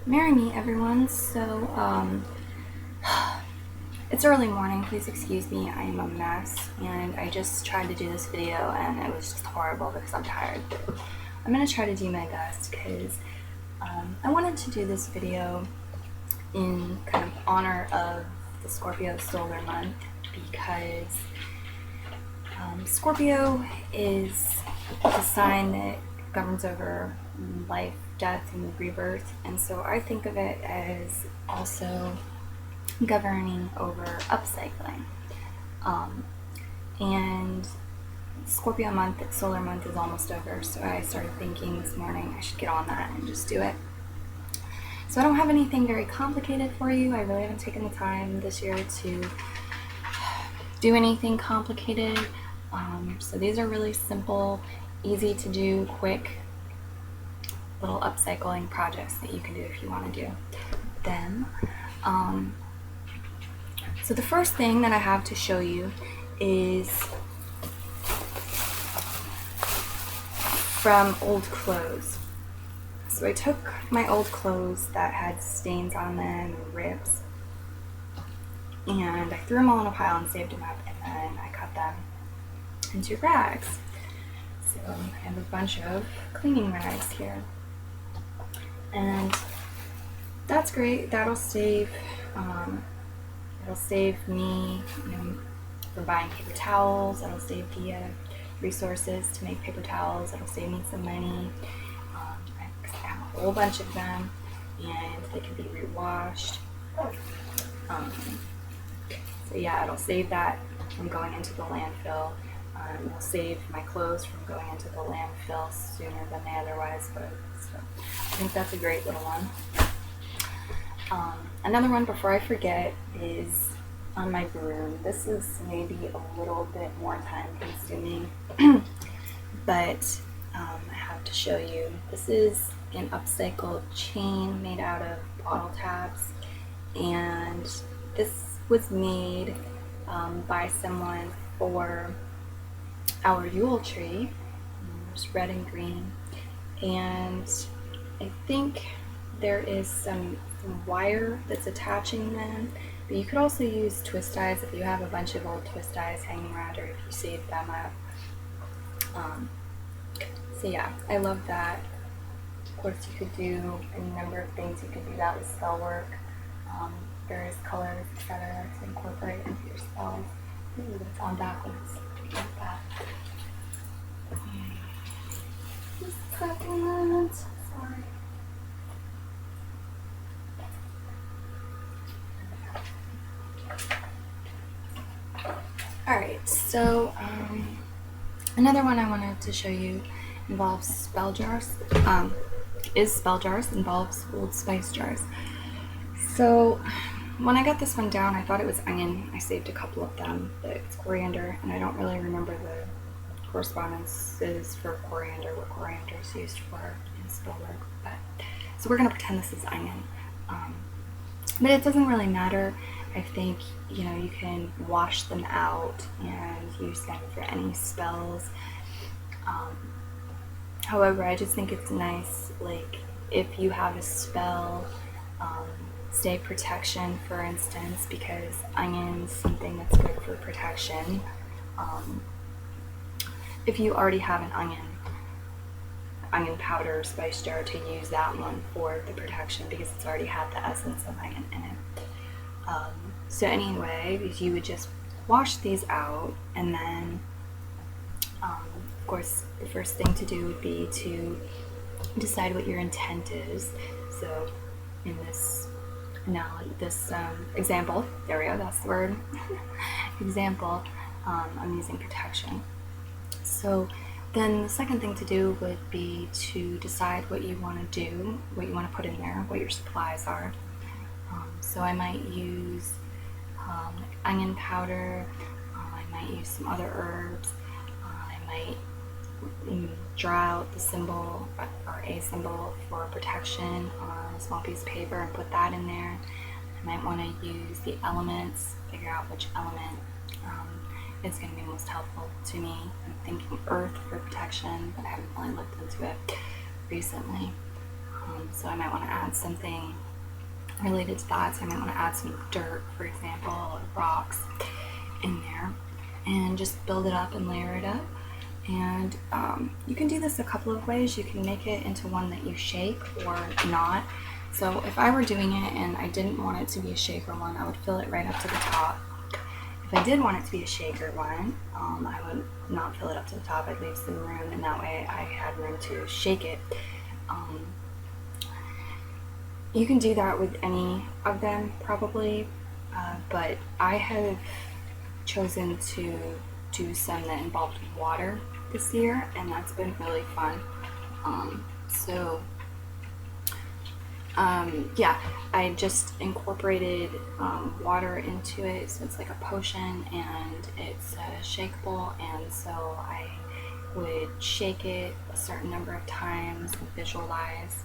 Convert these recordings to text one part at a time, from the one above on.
Marry me, everyone. It's early morning. Please excuse me. I am a mess, and I just tried to do this video, and it was just horrible because I'm tired. I'm gonna try to do my best because I wanted to do this video in kind of honor of the Scorpio Solar month because Scorpio is the sign that governs over life, death, and rebirth, and so I think of it as also governing over upcycling. And Scorpio month, solar month, is almost over, so I started thinking this morning I should get on that and just do it. So I don't have anything very complicated for you. I really haven't taken the time this year to do anything complicated. So these are really simple, easy to do, quick little upcycling projects that you can do if you want to do them. So the first thing that I have to show you is from old clothes. So I took my old clothes that had stains on them and rips, and I threw them all in a pile and saved them up, and then I cut them into rags. So I have a bunch of cleaning rags here, and that's great. That'll save me, from buying paper towels. It'll save the resources to make paper towels. It'll save me some money. I have a whole bunch of them, and they can be rewashed. So yeah, it'll save that from going into the landfill. It'll save my clothes from going into the landfill sooner than they otherwise would. So I think that's a great little one. Another one before I forget is on my broom. This is maybe a little bit more time consuming, but I have to show you. This is an upcycled chain made out of bottle tabs, and this was made by someone for our Yule tree. There's red and green, and I think there is some wire that's attaching them, but you could also use twist ties if you have a bunch of old twist ties hanging around, or if you save them up. So yeah, I love that. Of course, you could do any number of things. You could do that with spell work, various colors, etc., to incorporate into your spells. Ooh, that's on backwards. Like that. Just a second. Sorry. Alright, so another one I wanted to show you involves spell jars. Involves old spice jars. So when I got this one down, I thought it was onion. I saved a couple of them, but it's coriander, and I don't really remember the correspondences for coriander, what coriander is used for in spell work. But so we're gonna pretend this is onion. But it doesn't really matter. I think, you can wash them out and use them for any spells. However, I just think it's nice, like, if you have a spell, say protection, for instance, because onion's something that's good for protection. If you already have an onion powder spice jar, to use that one for the protection because it's already had the essence of onion in it. So anyway, you would just wash these out, and then of course the first thing to do would be to decide what your intent is. So in this example, there we go, that's the word, example, I'm using protection. So then the second thing to do would be to decide what you want to do, what you want to put in there, what your supplies are. So I might use onion powder, I might use some other herbs, I might draw out the symbol or a symbol for protection on a small piece of paper and put that in there. I might want to use the elements, figure out which element is going to be most helpful to me. I'm thinking earth for protection, but I haven't really looked into it recently. So I might want to add something related to that. So I might want to add some dirt, for example, or rocks in there, and just build it up and layer it up. And you can do this a couple of ways. You can make it into one that you shake or not. So if I were doing it and I didn't want it to be a shaker one, I would fill it right up to the top. If I did want it to be a shaker one, I would not fill it up to the top. I'd leave some room, and that way I had room to shake it. You can do that with any of them probably, but I have chosen to do some that involved water this year, and that's been really fun. Yeah, I just incorporated water into it, so it's like a potion, and it's shakeable, and so I would shake it a certain number of times and visualize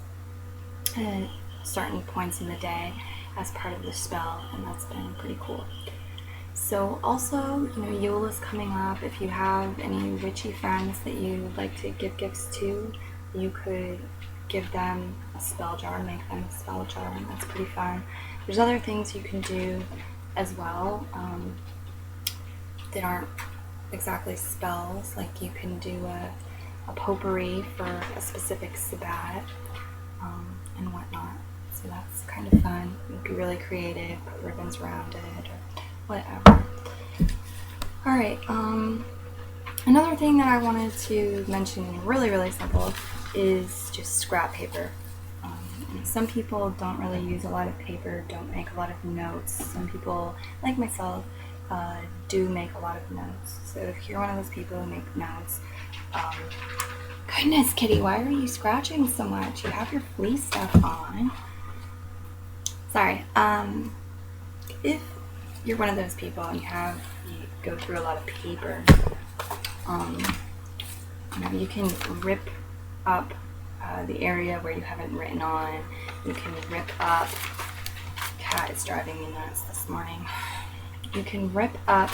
certain points in the day as part of the spell, and that's been pretty cool. So also, Yule is coming up. If you have any witchy friends that you like to give gifts to, you could give them a spell jar, make them a spell jar, and that's pretty fun. There's other things you can do as well that aren't exactly spells, like you can do a potpourri for a specific Sabbat and whatnot. So that's kind of fun. You can be really creative, put ribbons around it or whatever. Alright, another thing that I wanted to mention, really simple, is just scrap paper. Some people don't really use a lot of paper, don't make a lot of notes. Some people, like myself, do make a lot of notes. So if you're one of those people who make notes, goodness, Kitty, why are you scratching so much? You have your fleece stuff on. Sorry. If you're one of those people and you go through a lot of paper, you can rip up the area where you haven't written on. You can rip up, cat is driving me nuts this morning. You can rip up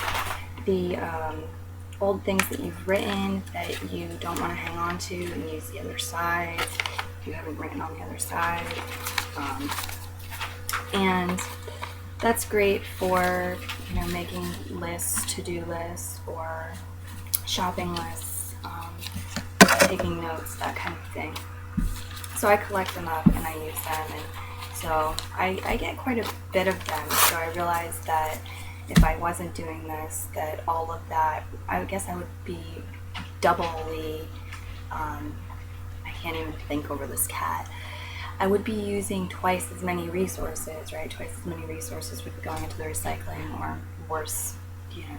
the old things that you've written that you don't want to hang on to and use the other side if you haven't written on the other side. And that's great for making lists, to-do lists, or shopping lists, taking notes, that kind of thing. So I collect them up and I use them, and so I get quite a bit of them. So I realized that if I wasn't doing this, that all of that, I guess I would be doubly, I can't even think over this cat. I would be using twice as many resources, right? Twice as many resources would be going into the recycling, or worse,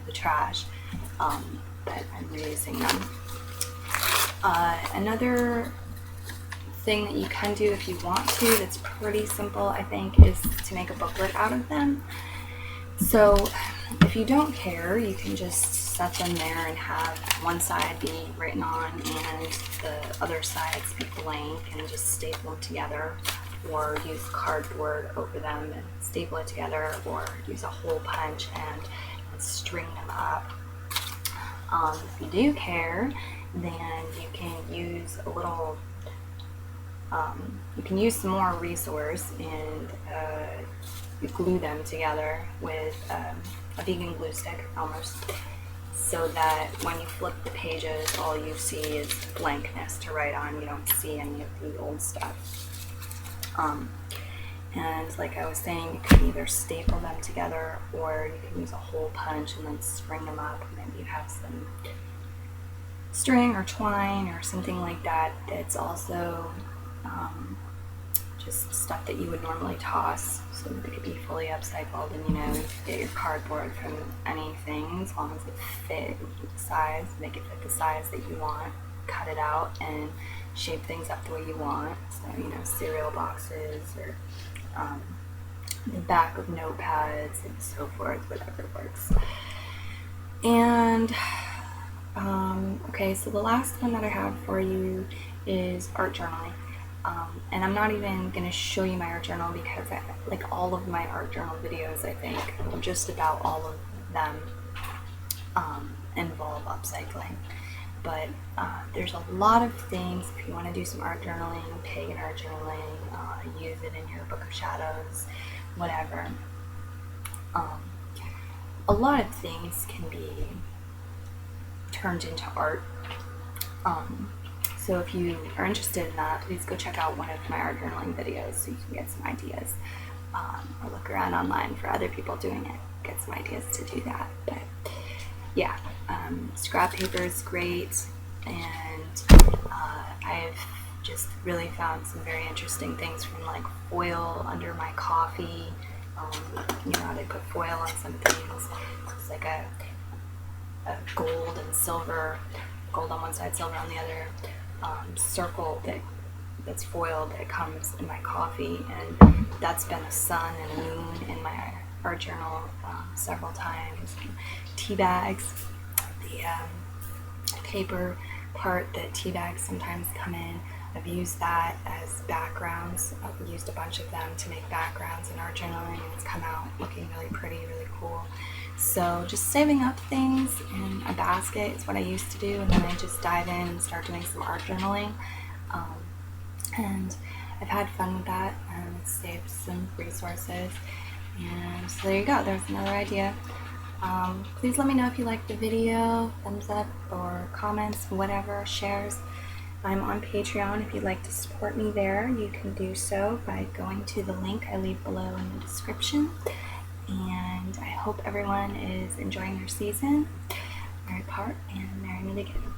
the trash. But I'm reusing them. Another thing that you can do if you want to, that's pretty simple, I think, is to make a booklet out of them. So if you don't care, you can just set them there and have one side be written on and the other sides be blank, and just staple them together, or use cardboard over them and staple it together, or use a hole punch and string them up. If you do care, then you can use a little, you can use some more resource, and you glue them together with a vegan glue stick almost, so that when you flip the pages, all you see is blankness to write on. You don't see any of the old stuff. And like I was saying, you can either staple them together, or you can use a hole punch and then string them up. Maybe you have some string or twine or something like that that's also just stuff that you would normally toss, so that it could be fully upcycled. And you could get your cardboard from anything, as long as it fit the size, make it fit the size that you want, cut it out and shape things up the way you want. So cereal boxes, or the back of notepads and so forth, whatever works. And okay, so the last one that I have for you is art journaling. And I'm not even going to show you my art journal, because like all of my art journal videos, I think just about all of them involve upcycling. but there's a lot of things. If you want to do some art journaling, pagan art journaling, use it in your book of shadows, whatever. A lot of things can be turned into art. So if you are interested in that, please go check out one of my art journaling videos so you can get some ideas, or look around online for other people doing it, get some ideas to do that. But yeah, scrap paper is great, and I've just really found some very interesting things from like foil under my coffee. You know, they put foil on some things. It's like a gold and silver, gold on one side, silver on the other, circle that's foiled that comes in my coffee, and that's been a sun and a moon in my art journal several times. And tea bags, the paper part that tea bags sometimes come in, I've used that as backgrounds. I've used a bunch of them to make backgrounds in art journaling, and it's come out looking really pretty, really cool. So just saving up things in a basket is what I used to do, and then I just dive in and start doing some art journaling. And I've had fun with that, and it's saved some resources. And so there you go, there's another idea. Please let me know if you liked the video, thumbs up or comments, whatever, shares. I'm on Patreon. If you'd like to support me there, you can do so by going to the link I leave below in the description. And I hope everyone is enjoying their season. Mary part, and marry me together.